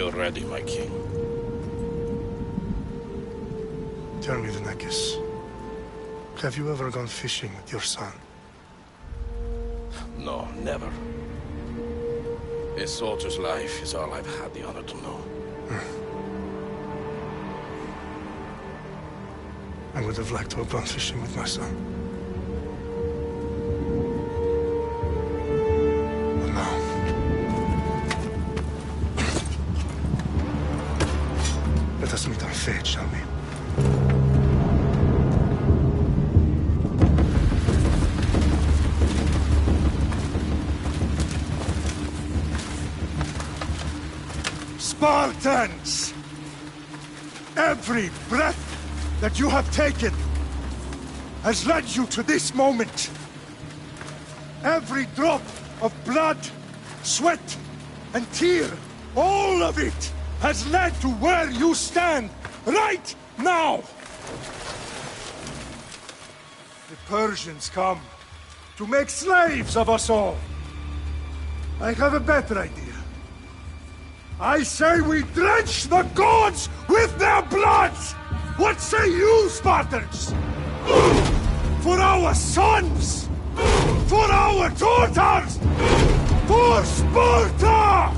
feel ready, my king. Tell me, the Negus. Have you ever gone fishing with your son? No, never. A soldier's life is all I've had the honor to know. I would have liked to have gone fishing with my son. But now... Let us meet our fate, shall we? Spartans! Every breath that you have taken has led you to this moment. Every drop of blood, sweat, and tear, all of it has led to where you stand right now. The Persians come to make slaves of us all. I have a better idea. I say we drench the gods with their blood! What say you, Spartans? For our sons! For our daughters! For Sparta!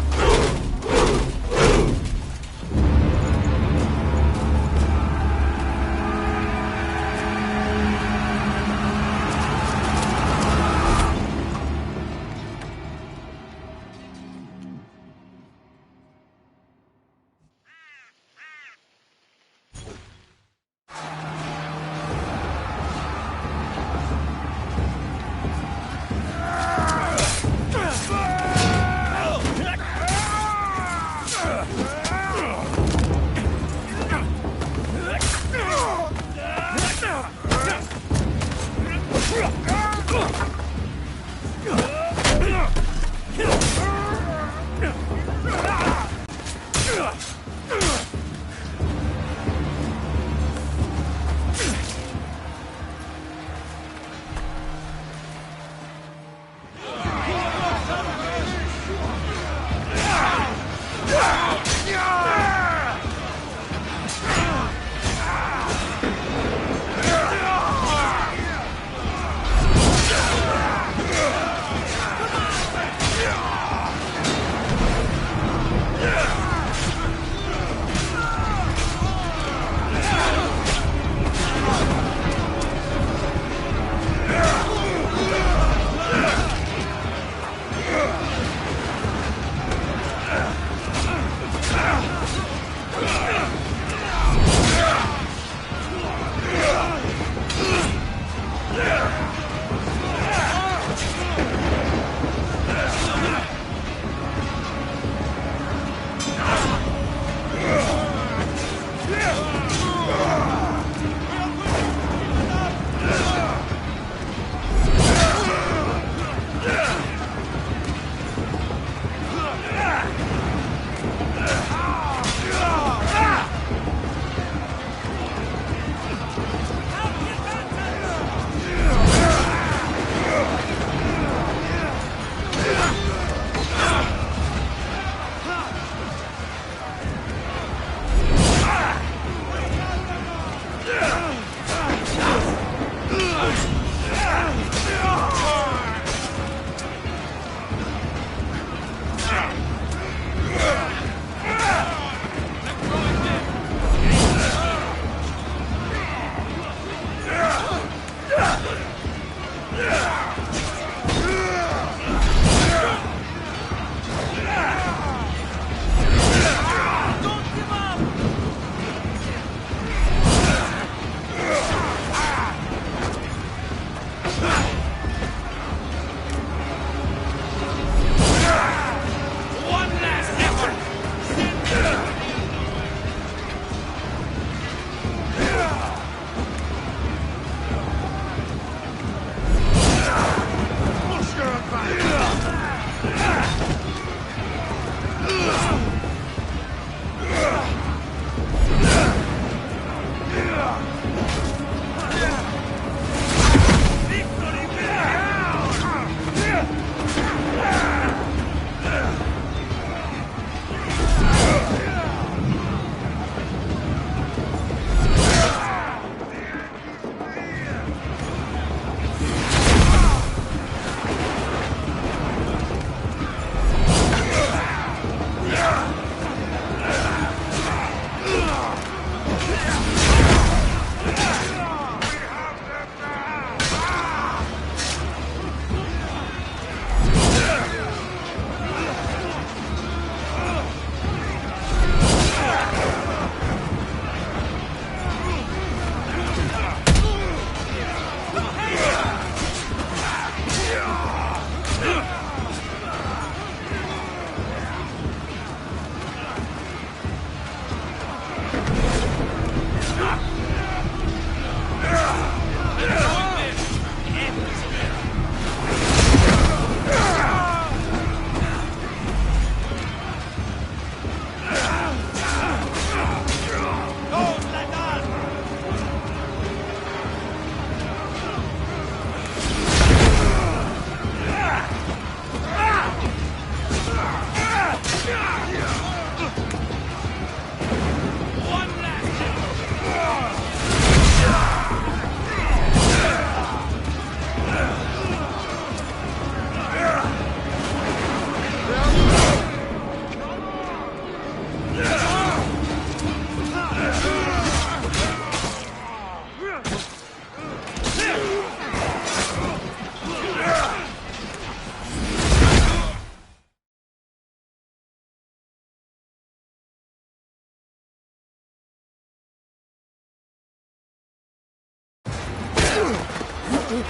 Puny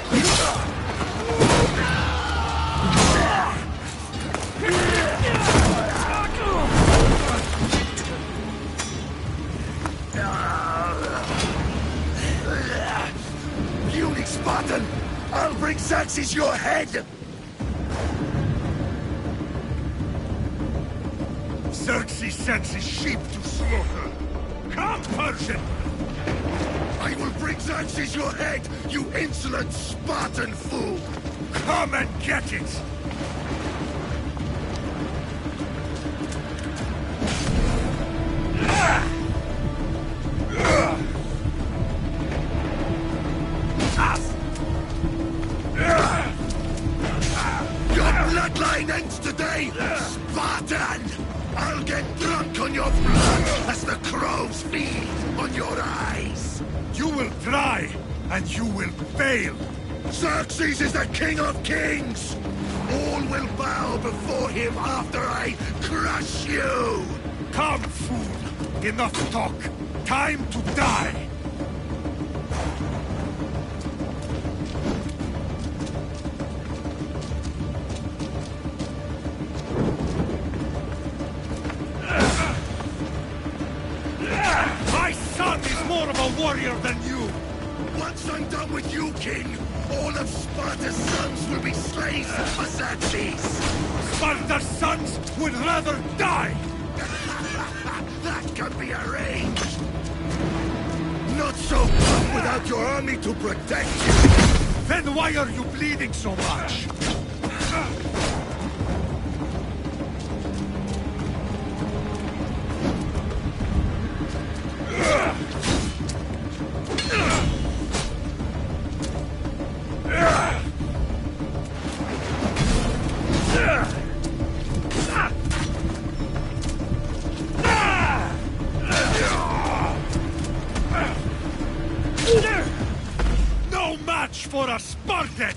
Spartan! I'll bring Xerxes your head! Xerxes sends his sheep to slaughter. Come, Persian! I will bring Xerxes your head, you insolent Spartan fool! Come and get it! Your bloodline ends today, Spartan! I'll get drunk on your blood as the crows feed on your eyes! You will try, and you will fail! Xerxes is the king of kings! All will bow before him after I crush you! Come, fool! Enough talk! Time to die! My son is more of a warrior than you! Once I'm done with you, king, all of Sparta's sons will be slaves for Xerxes! Sparta's sons would rather die! That can be arranged! Not so tough without your army to protect you! Then why are you bleeding so much? No match for a Spartan!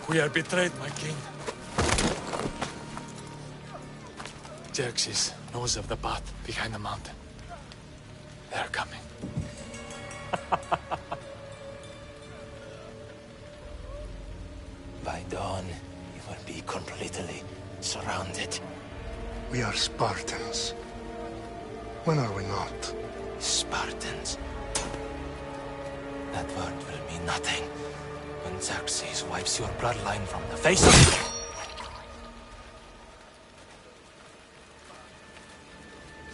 We are betrayed, my king. Xerxes knows of the path behind the mountain. They are coming. By dawn, you will be completely surrounded. We are Spartans. When are we not? Spartans. That word will mean nothing when Xerxes wipes your bloodline from the face of...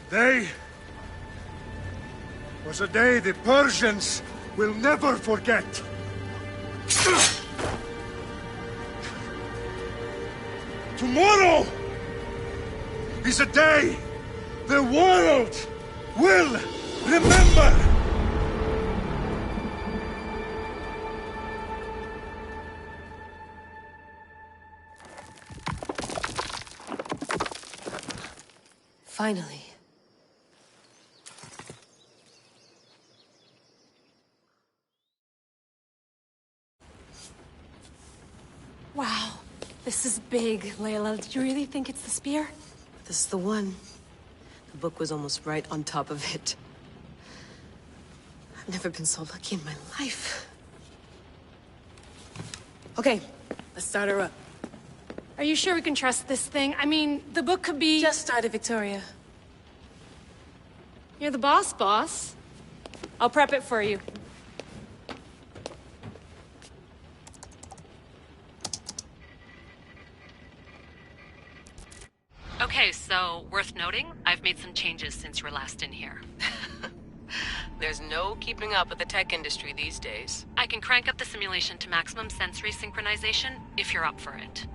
Today was a day the Persians will never forget. Tomorrow is a day the world will remember. Finally. Wow, this is big, Layla. Did you really think it's the spear? This is the one. The book was almost right on top of it. I've never been so lucky in my life. Okay, let's start her up. Are you sure we can trust this thing? I mean, the book could be... Just started, Victoria. You're the boss. I'll prep it for you. Okay, so worth noting, I've made some changes since you were last in here. There's no keeping up with the tech industry these days. I can crank up the simulation to maximum sensory synchronization if you're up for it.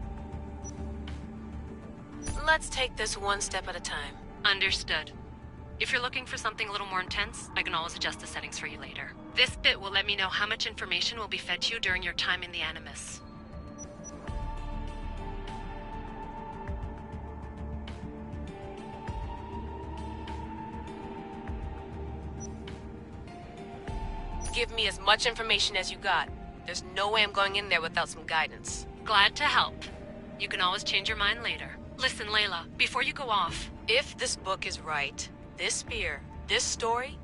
Let's take this one step at a time. Understood. If you're looking for something a little more intense, I can always adjust the settings for you later. This bit will let me know how much information will be fed to you during your time in the Animus. Give me as much information as you got. There's no way I'm going in there without some guidance. Glad to help. You can always change your mind later. Listen, Layla, before you go off... If this book is right, this spear, this story,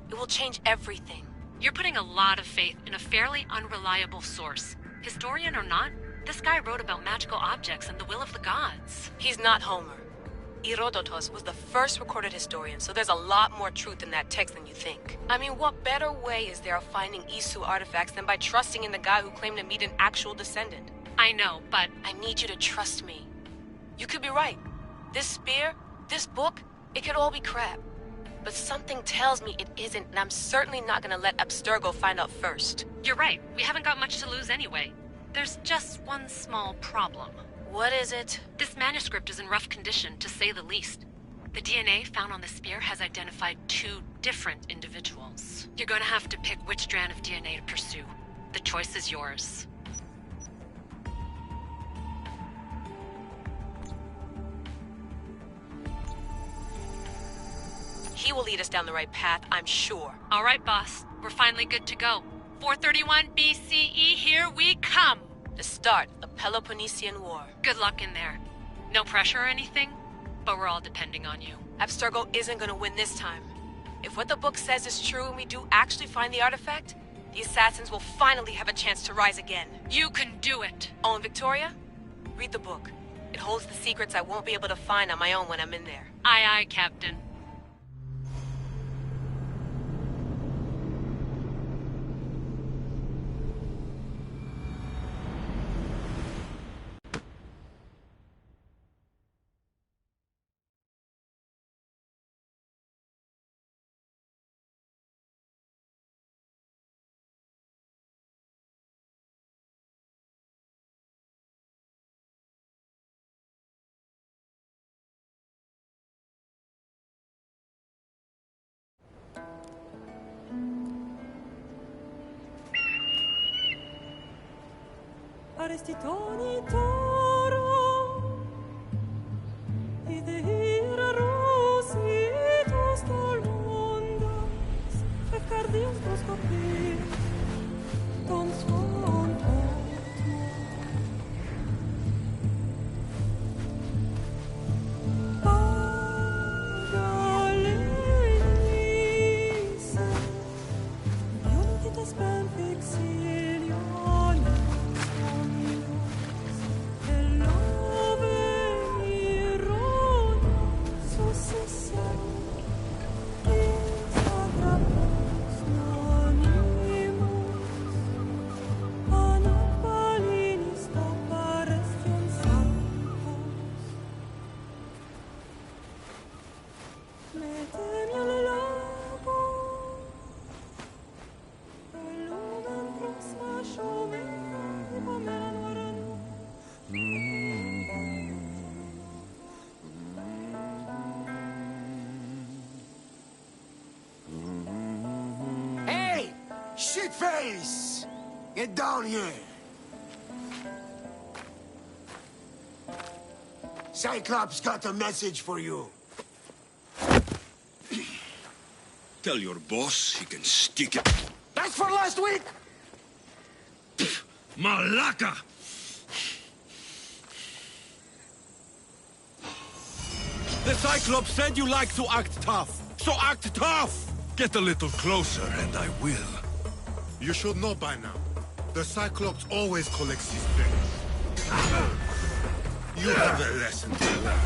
it will change everything. You're putting a lot of faith in a fairly unreliable source. Historian or not, this guy wrote about magical objects and the will of the gods. He's not Homer. Herodotus was the first recorded historian, so there's a lot more truth in that text than you think. I mean, what better way is there of finding Isu artifacts than by trusting in the guy who claimed to meet an actual descendant? I know, but... I need you to trust me. You could be right. This spear, this book, it could all be crap. But something tells me it isn't, and I'm certainly not gonna let Abstergo find out first. You're right. We haven't got much to lose anyway. There's just one small problem. What is it? This manuscript is in rough condition, to say the least. The DNA found on the spear has identified 2 different individuals. You're gonna have to pick which strand of DNA to pursue. The choice is yours. He will lead us down the right path, I'm sure. All right, boss. We're finally good to go. 431 BCE, here we come! The start of the Peloponnesian War. Good luck in there. No pressure or anything, but we're all depending on you. Abstergo isn't gonna win this time. If what the book says is true and we do actually find the artifact, the assassins will finally have a chance to rise again. You can do it! Oh, and Victoria? Read the book. It holds the secrets I won't be able to find on my own when I'm in there. Aye, aye, Captain. Arrestitoni toro, idehira rositos tolmondas, fefcardius proscopir, ton suon Pagalenis, iunitas ben fixilion, Shitface! Get down here! Cyclops got a message for you. Tell your boss he can stick it. That's for last week! Malaka! The Cyclops said you like to act tough, so act tough! Get a little closer and I will. You should know by now. The Cyclops always collects his things. You have a lesson to learn.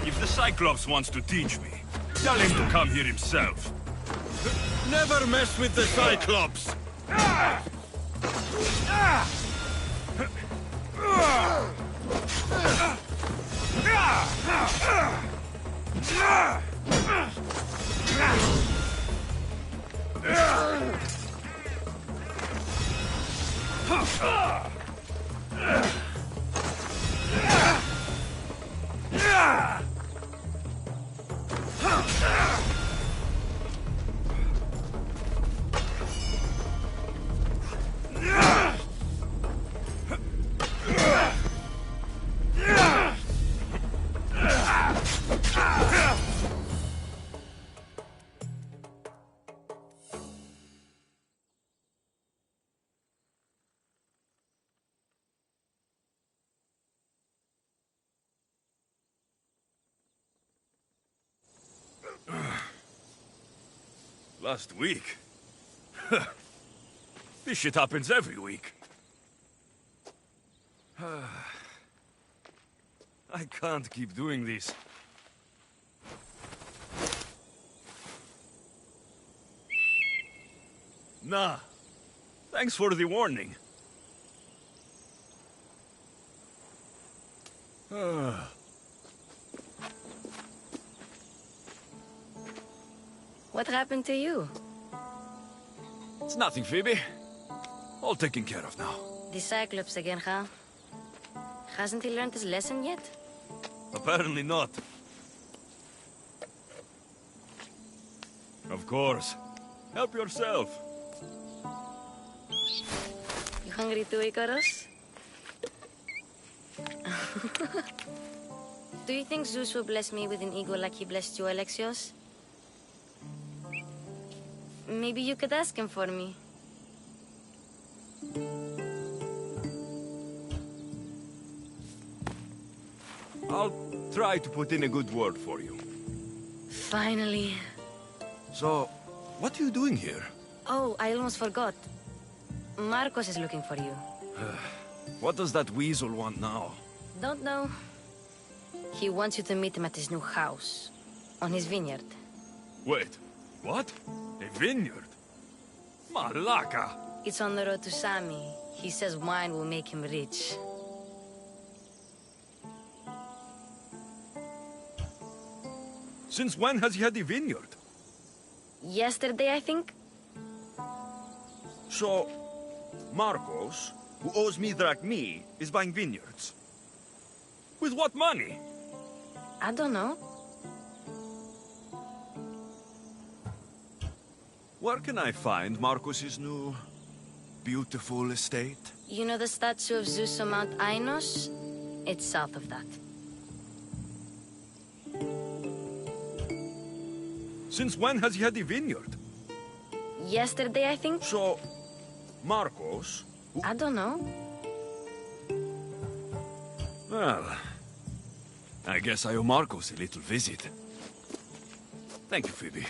If the Cyclops wants to teach me, tell him to come here himself. Never mess with the Cyclops! Last week? This shit happens every week. I can't keep doing this. Nah. Thanks for the warning. What happened to you? It's nothing, Phoebe. All taken care of now. The Cyclops again, huh? Hasn't he learned his lesson yet? Apparently not. Of course. Help yourself. You hungry too, Icarus? Do you think Zeus will bless me with an ego like he blessed you, Alexios? Maybe you could ask him for me. I'll try to put in a good word for you. Finally. So, what are you doing here? Oh, I almost forgot. Marcos is looking for you. What does that weasel want now? Don't know. He wants you to meet him at his new house. On his vineyard. Wait, what? A vineyard? Malaka! It's on the road to Sami. He says wine will make him rich. Since when has he had a vineyard? Yesterday, I think? So, Marcos, who owes me drachmi, is buying vineyards. With what money? I don't know. Where can I find Marcos's new, beautiful estate? You know the statue of Zeus on Mount Ainos? It's south of that. Since when has he had a vineyard? Yesterday, I think? So, Marcos... I don't know. Well, I guess I owe Marcos a little visit. Thank you, Phoebe.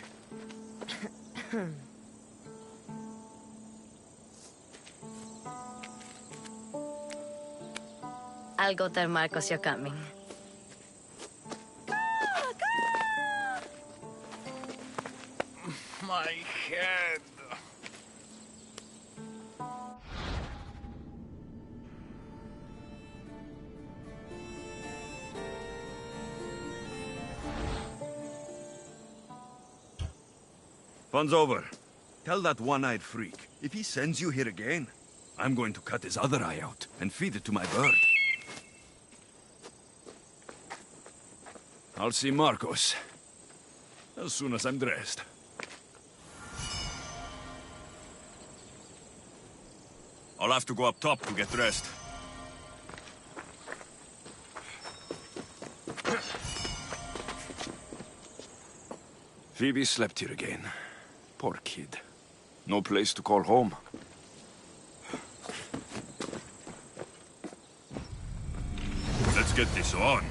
I'll go tell Marcos you're coming. My head. Fun's over. Tell that one-eyed freak, if he sends you here again, I'm going to cut his other eye out and feed it to my bird. I'll see Marcos as soon as I'm dressed. I'll have to go up top to get dressed. Phoebe slept here again. Poor kid. No place to call home. Let's get this on.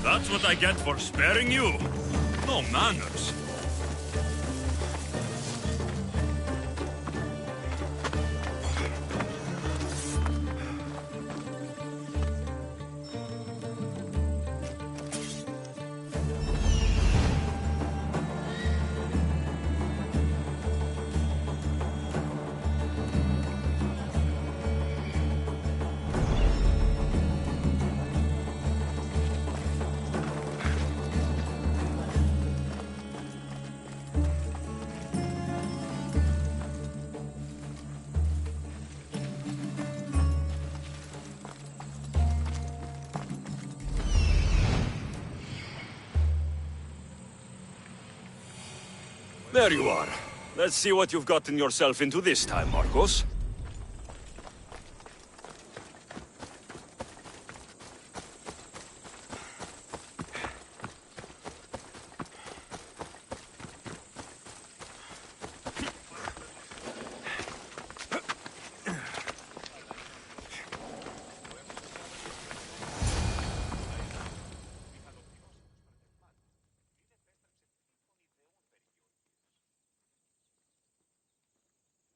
That's what I get for sparing you. No manners. There you are. Let's see what you've gotten yourself into this time, Marcos.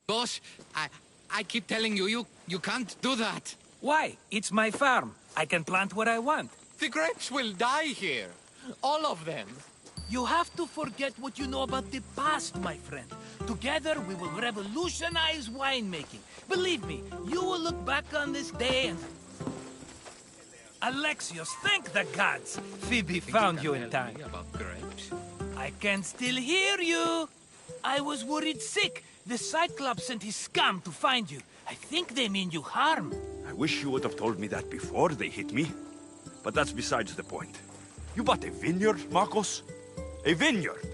Boss, I keep telling you, you can't do that. Why? It's my farm. I can plant what I want. The grapes will die here. All of them. You have to forget what you know about the past, my friend. Together, we will revolutionize winemaking. Believe me, you will look back on this day and... Alexios, thank the gods! Phoebe found you in time. About grapes? I can still hear you. I was worried sick. The Cyclops sent his scum to find you. I think they mean you harm. I wish you would have told me that before they hit me. But that's besides the point. You bought a vineyard, Marcos? A vineyard?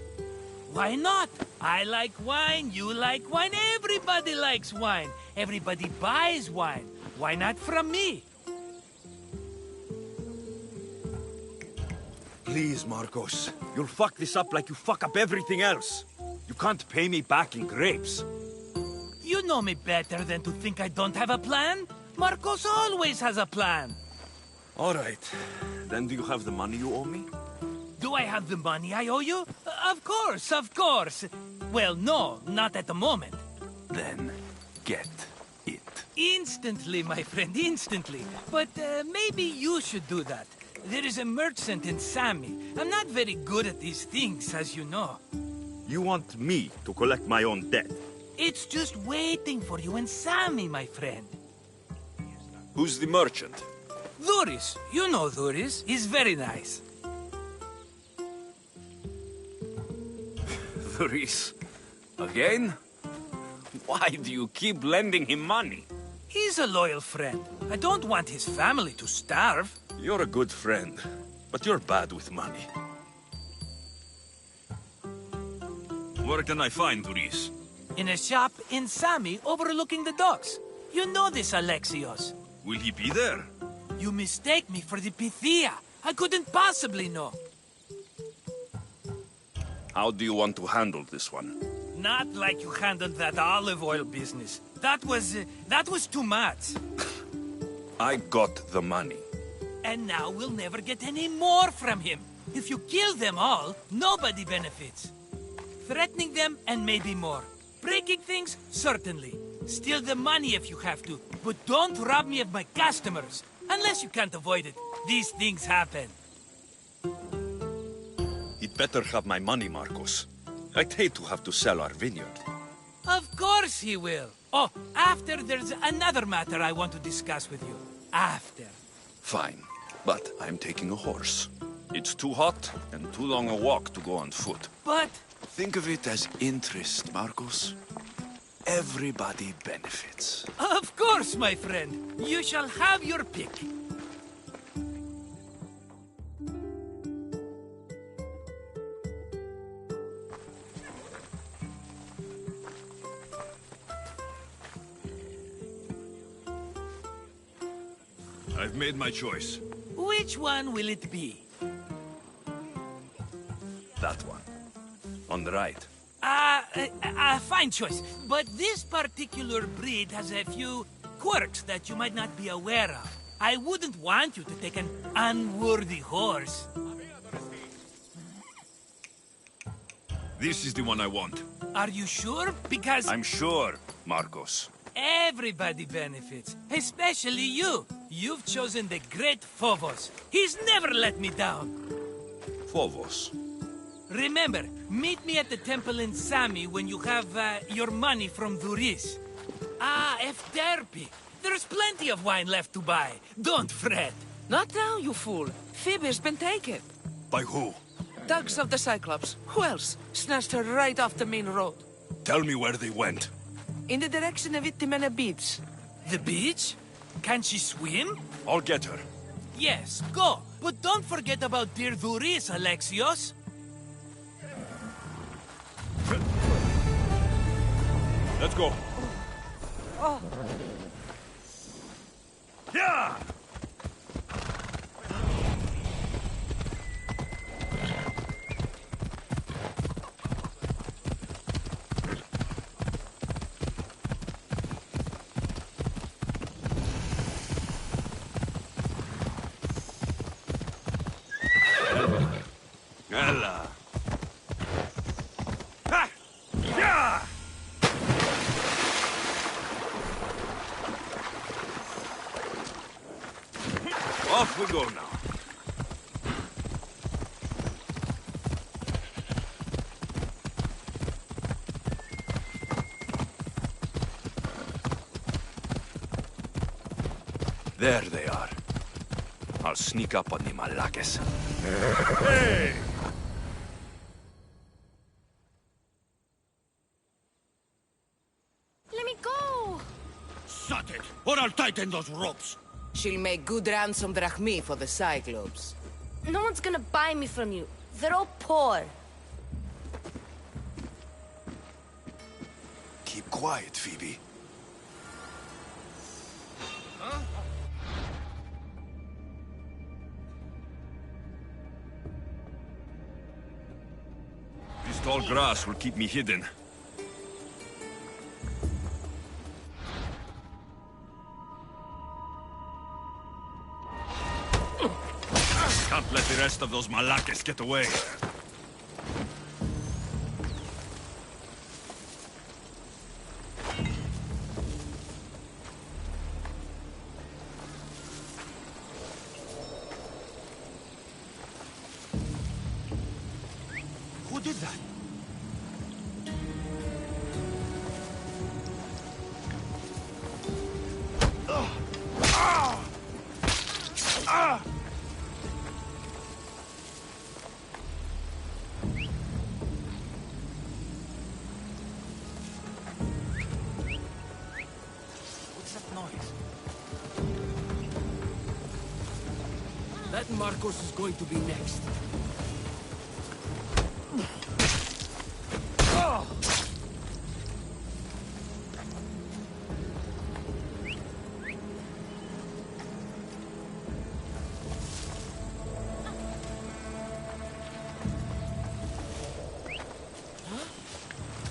Why not? I like wine, you like wine, everybody likes wine. Everybody buys wine. Why not from me? Please, Marcos. You'll fuck this up like you fuck up everything else. You can't pay me back in grapes. You know me better than to think I don't have a plan. Marcos always has a plan. All right. Then do you have the money you owe me? Do I have the money I owe you? Of course, of course. Well, no, not at the moment. Then get it. Instantly, my friend, instantly. But maybe you should do that. There is a merchant in Sami. I'm not very good at these things, as you know. You want me to collect my own debt? It's just waiting for you in Sami, my friend. Who's the merchant? Dhuris. You know Dhuris. He's very nice. Dhuris? Again? Why do you keep lending him money? He's a loyal friend. I don't want his family to starve. You're a good friend, but you're bad with money. Where can I find Dhuris? In a shop in Sami overlooking the docks. You know this, Alexios. Will he be there? You mistake me for the Pythia. I couldn't possibly know. How do you want to handle this one? Not like you handled that olive oil business. That was too much. I got the money. And now we'll never get any more from him. If you kill them all, nobody benefits. Threatening them, and maybe more. Breaking things, certainly. Steal the money if you have to, but don't rob me of my customers. Unless you can't avoid it. These things happen. He'd better have my money, Marcos. I'd hate to have to sell our vineyard. Of course he will. Oh, after there's another matter I want to discuss with you. After. Fine, but I'm taking a horse. It's too hot and too long a walk to go on foot. But... Think of it as interest, Marcos. Everybody benefits. Of course, my friend. You shall have your pick. I've made my choice. Which one will it be? That one. On the right. Fine choice. But this particular breed has a few quirks that you might not be aware of. I wouldn't want you to take an unworthy horse. This is the one I want. Are you sure? Because... I'm sure, Marcos. Everybody benefits, especially you. You've chosen the great Phobos. He's never let me down. Phobos. Remember, meet me at the temple in Sami when you have your money from Duris. Ah, Efterpi. There's plenty of wine left to buy. Don't fret. Not now, you fool. Phoebe's been taken. By who? Thugs of the Cyclops. Who else? Snatched her right off the main road. Tell me where they went. In the direction of Itimena Beach. The beach? Can she swim? I'll get her. Yes, go. But don't forget about dear Duris, Alexios. Let's go. Oh. Yeah! Ella. Ha! Yeah! Off we go now. There they are. I'll sneak up on the Malakes. Hey! Let me go! Shut it, or I'll tighten those ropes. She'll make good ransom drachmi for the Cyclops. No one's gonna buy me from you. They're all poor. Keep quiet, Phoebe. Huh? This tall grass will keep me hidden. Can't let the rest of those Malakes get away. Who did that? What's that noise? That Marcos is going to be next.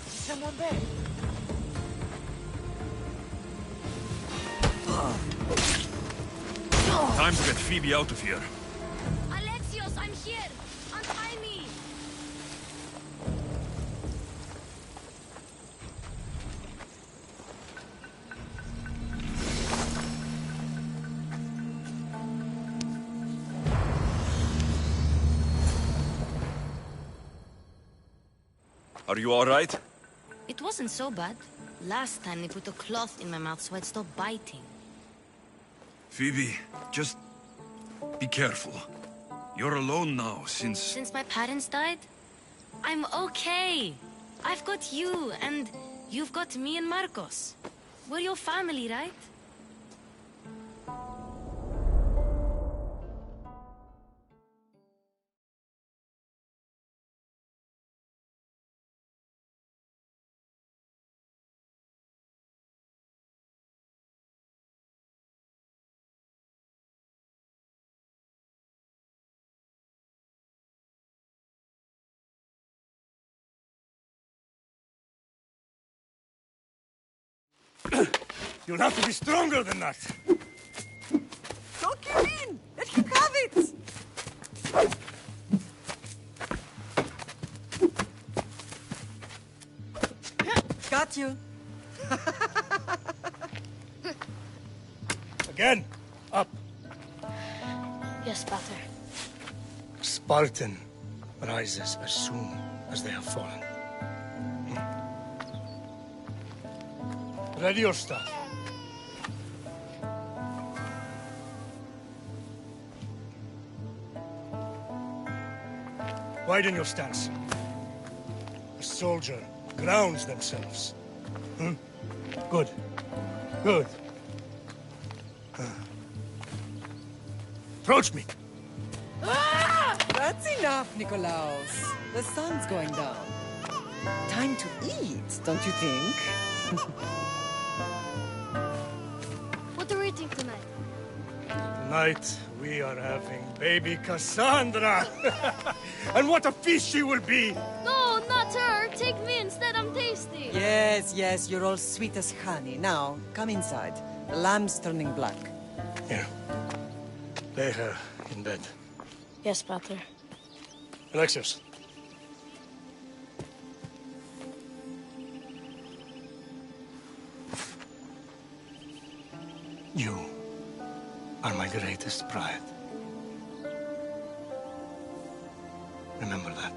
Someone there. Time to get Phoebe out of here. Alexios, I'm here! Untie me! Are you all right? It wasn't so bad. Last time they put a cloth in my mouth so I'd stop biting. Phoebe, just be careful. You're alone now since... Since my parents died? I'm okay. I've got you, and you've got me and Marcos. We're your family, right? You'll have to be stronger than that. Don't give in! Let him have it! Got you. Again. Up. Yes, Pater. Spartan rises as soon as they have fallen. Ready your staff. Widen your stance. A soldier grounds themselves. Good. Good. Approach me. That's enough, Nikolaos. The sun's going down. Time to eat, don't you think? What are we eating tonight? Tonight, we are having baby Cassandra. And what a feast she will be! No, not her. Take me instead. I'm tasty. Yes, yes, you're all sweet as honey. Now, come inside. The lamb's turning black. Here. Lay her in bed. Yes, Pater. Alexios. You are my greatest pride. Remember that.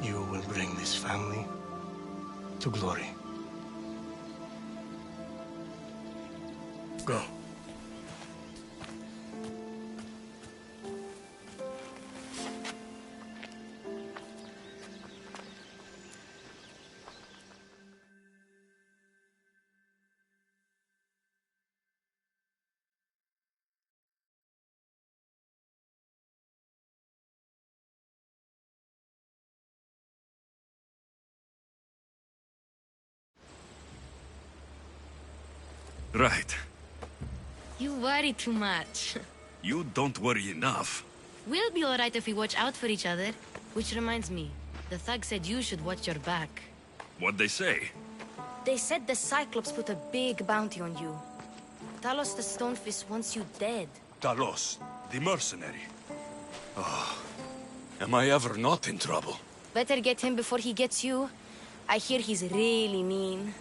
You will bring this family to glory. Go. Right. You worry too much. You don't worry enough. We'll be alright if we watch out for each other. Which reminds me, the thug said you should watch your back. What'd they say? They said the Cyclops put a big bounty on you. Talos the Stonefist wants you dead. Talos, the mercenary. Oh, am I ever not in trouble? Better get him before he gets you. I hear he's really mean.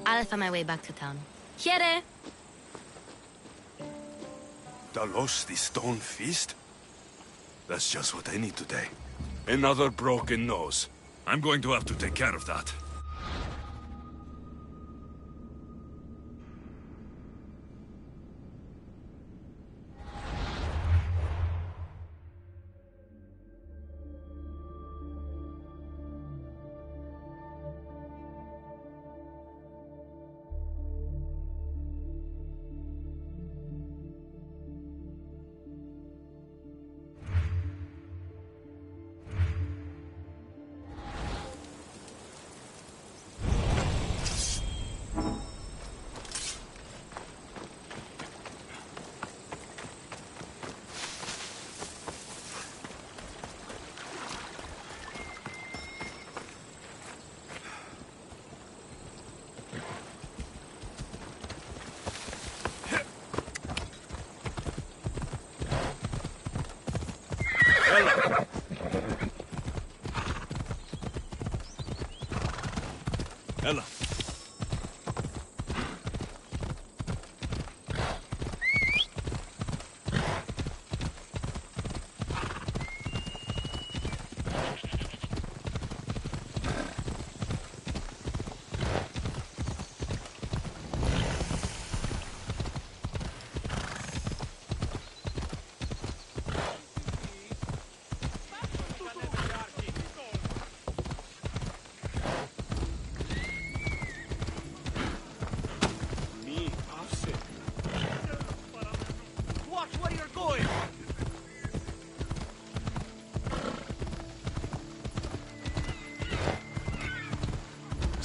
I'll find my way back to town. Here! Talos, the Stone Fist? That's just what I need today. Another broken nose. I'm going to have to take care of that. Ella.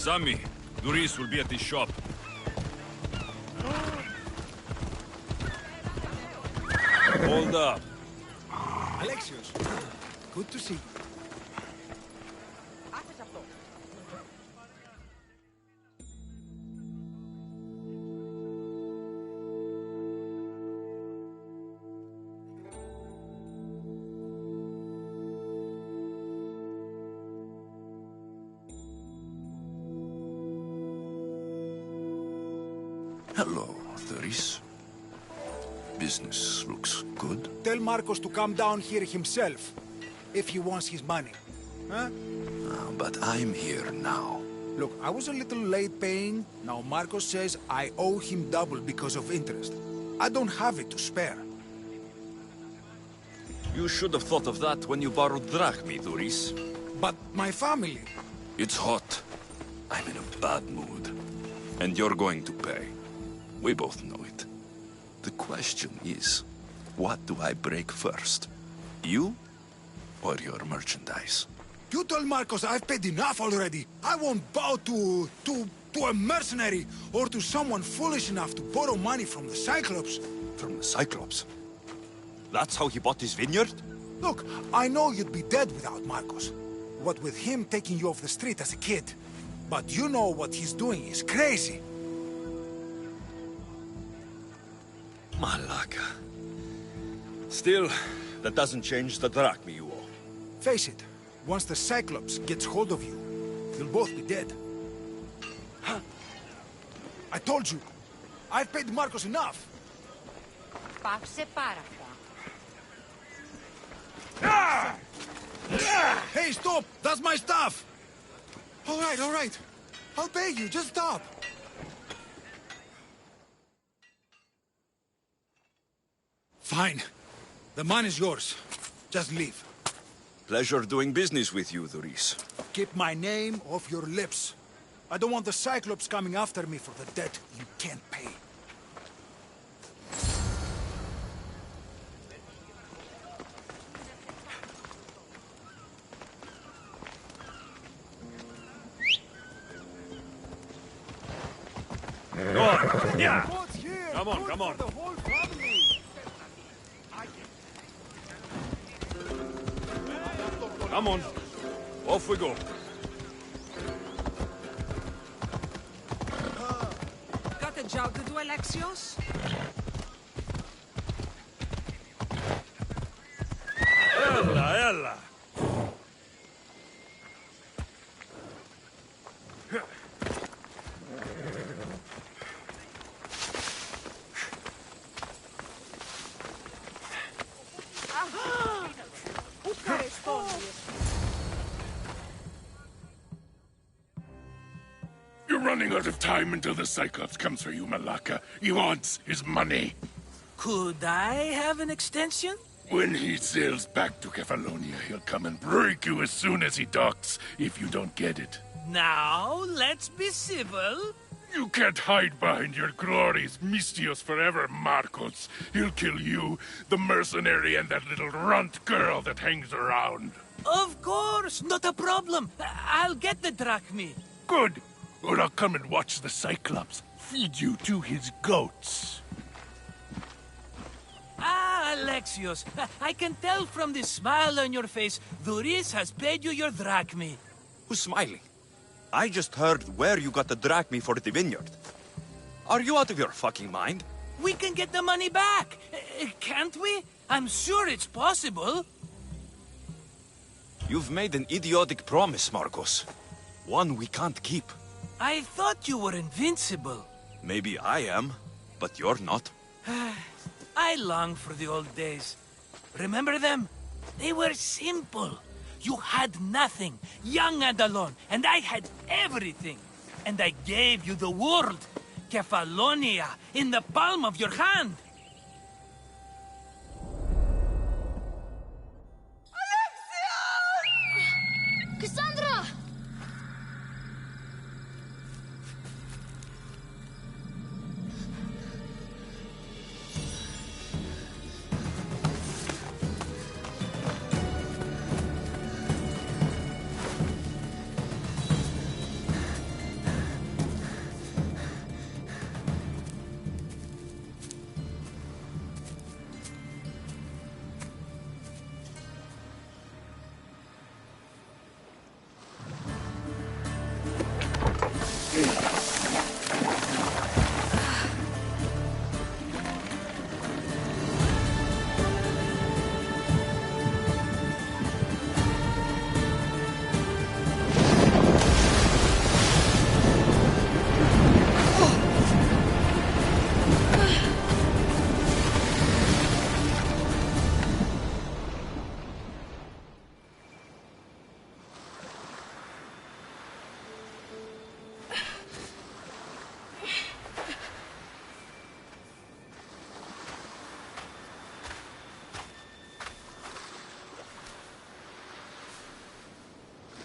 Sammy, Doris will be at his shop. Hold up. Alexios, good to see you. Hello, Doris. Business looks good. Tell Marcos to come down here himself, if he wants his money. Huh? But I'm here now. Look, I was a little late paying. Now Marcos says I owe him double because of interest. I don't have it to spare. You should have thought of that when you borrowed drachmi, Doris. But my family... It's hot. I'm in a bad mood. And you're going to pay. We both know it. The question is, what do I break first? You or your merchandise? You told Marcos I've paid enough already. I won't bow to a mercenary or to someone foolish enough to borrow money from the Cyclops. From the Cyclops? That's how he bought his vineyard? Look, I know you'd be dead without Marcos. What with him taking you off the street as a kid. But you know what he's doing is crazy. Malaka. Still, that doesn't change the drachmi you owe. Face it, once the Cyclops gets hold of you, you'll both be dead. Huh? I told you, I've paid Marcos enough. Hey, stop! That's my stuff! All right. I'll pay you, just stop. Fine. The money's yours. Just leave. Pleasure doing business with you, Doris. Keep my name off your lips. I don't want the Cyclops coming after me for the debt you can't pay. Go on. Yeah. Come on. Come on. Off we go. Got a job to do, Alexios? Ella. You're running out of time until the Cyclops comes for you, Malaka. He wants his money. Could I have an extension? When he sails back to Kefalonia, he'll come and break you as soon as he docks, if you don't get it. Now, let's be civil. You can't hide behind your glories, Mistios forever, Marcos. He'll kill you, the mercenary, and that little runt girl that hangs around. Of course, not a problem. I'll get the drachmi. Good. Or I'll come and watch the Cyclops feed you to his goats. Ah, Alexios, I can tell from the smile on your face, Doris has paid you your drachmi. Who's smiling? I just heard where you got the drachmi for the vineyard. Are you out of your fucking mind? We can get the money back, can't we? I'm sure it's possible. You've made an idiotic promise, Marcos. One we can't keep. I thought you were invincible. Maybe I am, but you're not. I long for the old days. Remember them? They were simple. You had nothing, young and alone, and I had everything. And I gave you the world, Kefalonia, in the palm of your hand. Cassandra!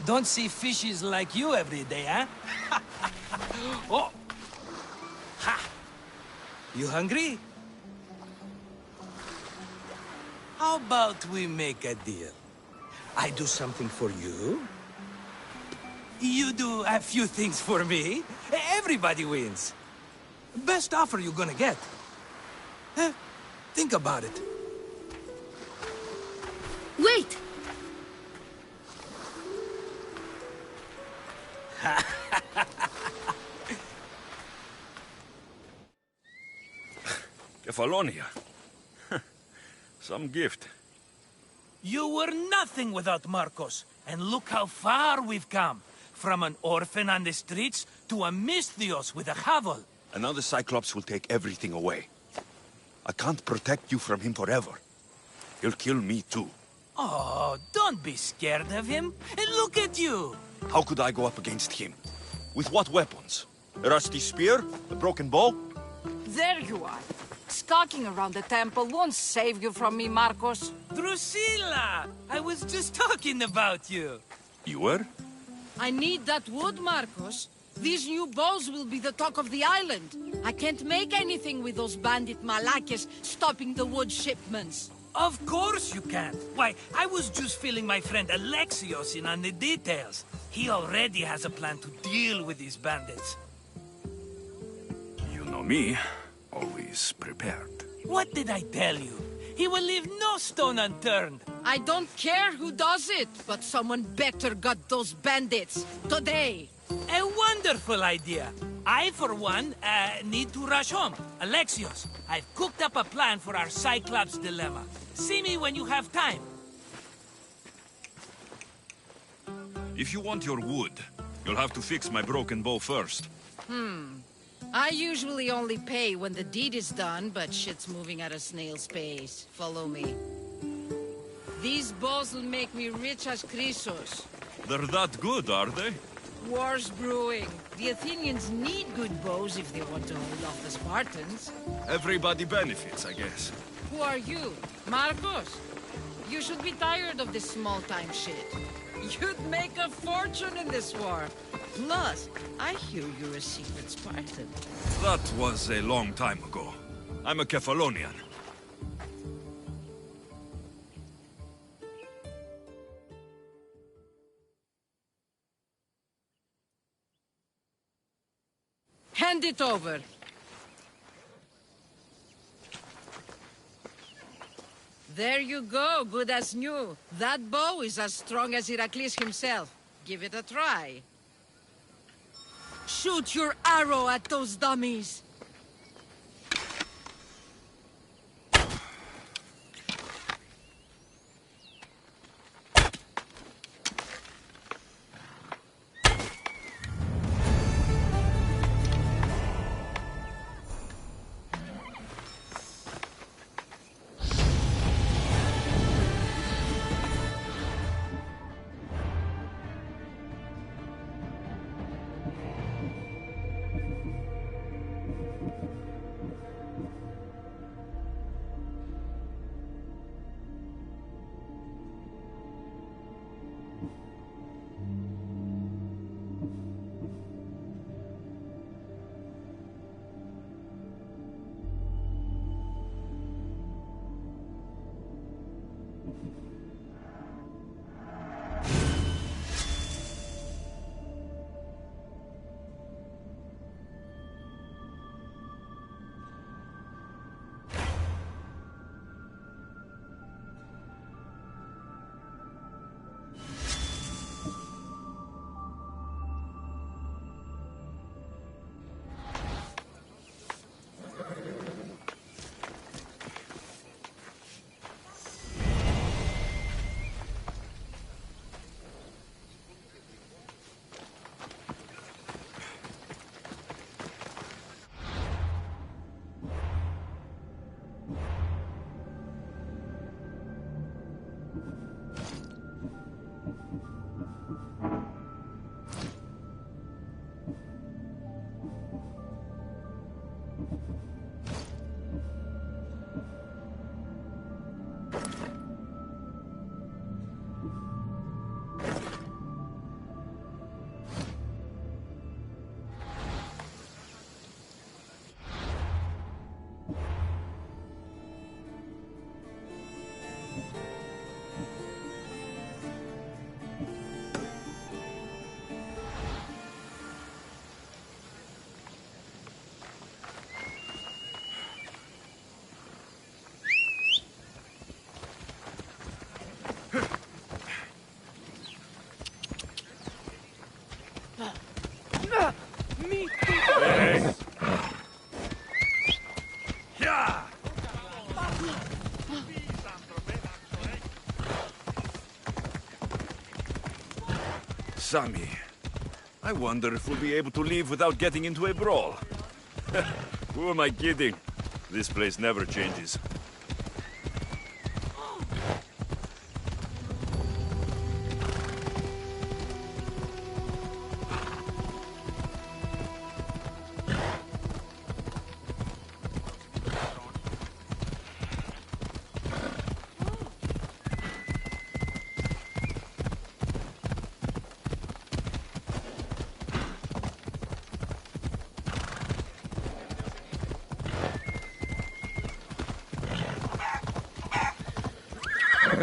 Don't see fishes like you every day, huh? Oh! Ha! You hungry? How about we make a deal? I do something for you. You do a few things for me. Everybody wins. Best offer you're gonna get. Think about it. Wait! Kefalonia. Some gift. You were nothing without Marcos, and look how far we've come. From an orphan on the streets to a Misthios with a Havel. And now the Cyclops will take everything away. I can't protect you from him forever. He'll kill me too. Oh, don't be scared of him. And look at you. How could I go up against him? With what weapons? A rusty spear? A broken bow? There you are. Skulking around the temple won't save you from me, Marcos. Drusilla! I was just talking about you. You were? I need that wood, Marcos. These new bows will be the talk of the island. I can't make anything with those bandit malakes stopping the wood shipments. Of course you can't. Why, I was just filling my friend Alexios in on the details. He already has a plan to deal with these bandits. You know me. Always prepared. What did I tell you? He will leave no stone unturned. I don't care who does it, but someone better got those bandits. Today. A wonderful idea. I, for one, need to rush home. Alexios, I've cooked up a plan for our Cyclops dilemma. See me when you have time. If you want your wood, you'll have to fix my broken bow first. I usually only pay when the deed is done, but shit's moving at a snail's pace. Follow me. These bows will make me rich as Chrysos. They're that good, are they? War's brewing. The Athenians need good bows if they want to hold off the Spartans. Everybody benefits, I guess. Who are you? Marcos? You should be tired of this small-time shit. You'd make a fortune in this war. Plus, I hear you're a secret Spartan. That was a long time ago. I'm a Kefalonian. Hand it over. There you go, good as new. That bow is as strong as Heracles himself. Give it a try. Shoot your arrow at those dummies. Sammy, I wonder if we'll be able to leave without getting into a brawl. Who am I kidding? This place never changes.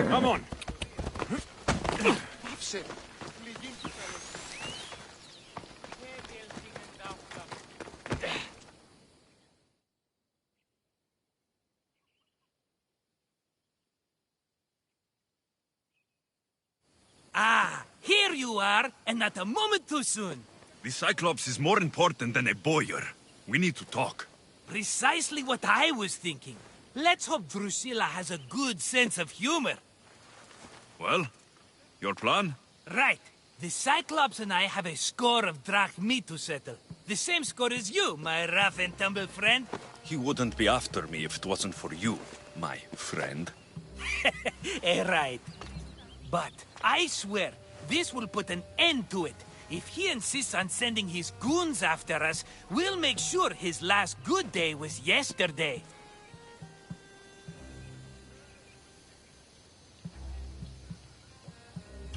Come on. Ah, here you are, and not a moment too soon. The Cyclops is more important than a boyar. We need to talk. Precisely what I was thinking. Let's hope Drusilla has a good sense of humor. Well, your plan? Right. The Cyclops and I have a score of drachmi to settle. The same score as you, my rough and tumble friend. He wouldn't be after me if it wasn't for you, my friend. Right. But I swear, this will put an end to it. If he insists on sending his goons after us, we'll make sure his last good day was yesterday.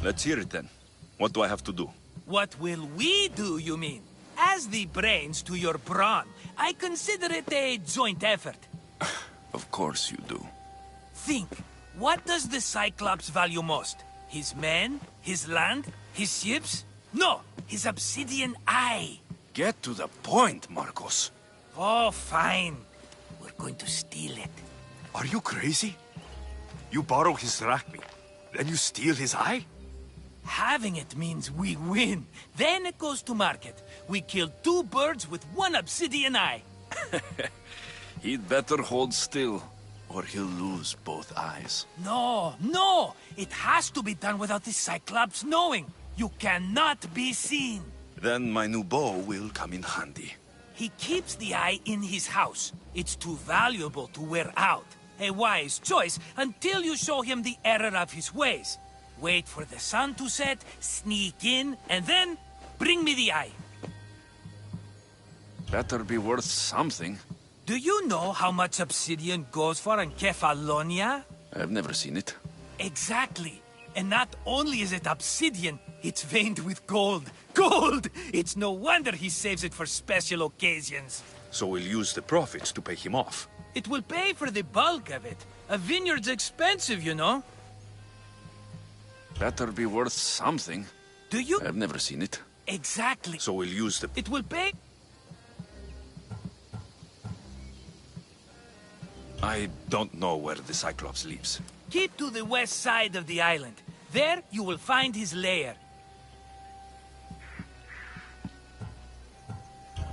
Let's hear it then. What do I have to do? What will we do, you mean? As the brains to your brawn, I consider it a joint effort. Of course you do. Think, what does the Cyclops value most? His men? His land? His ships? No, his obsidian eye. Get to the point, Marcos. Oh, fine. We're going to steal it. Are you crazy? You borrow his drachmi, then you steal his eye? Having it means we win. Then it goes to market. We kill two birds with one obsidian eye. He'd better hold still, or he'll lose both eyes. No! It has to be done without the Cyclops knowing. You cannot be seen. Then my new bow will come in handy. He keeps the eye in his house. It's too valuable to wear out. A wise choice until you show him the error of his ways. Wait for the sun to set, sneak in, and then bring me the eye. Better be worth something. Do you know how much obsidian goes for in Kefalonia? I've never seen it. Exactly. And not only is it obsidian, it's veined with gold. Gold! It's no wonder he saves it for special occasions. So we'll use the profits to pay him off. It will pay for the bulk of it. A vineyard's expensive, you know. Better be worth something. Do you? I've never seen it. Exactly. So we'll use the... It will pay... I don't know where the Cyclops lives. Keep to the west side of the island. There you will find his lair.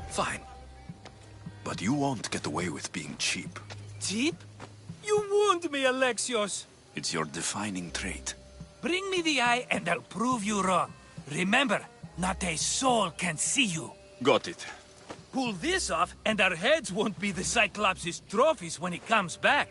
Fine. But you won't get away with being cheap. Cheap? You wound me, Alexios. It's your defining trait. Bring me the eye and I'll prove you wrong. Remember, not a soul can see you. Got it. Pull this off and our heads won't be the Cyclops' trophies when he comes back.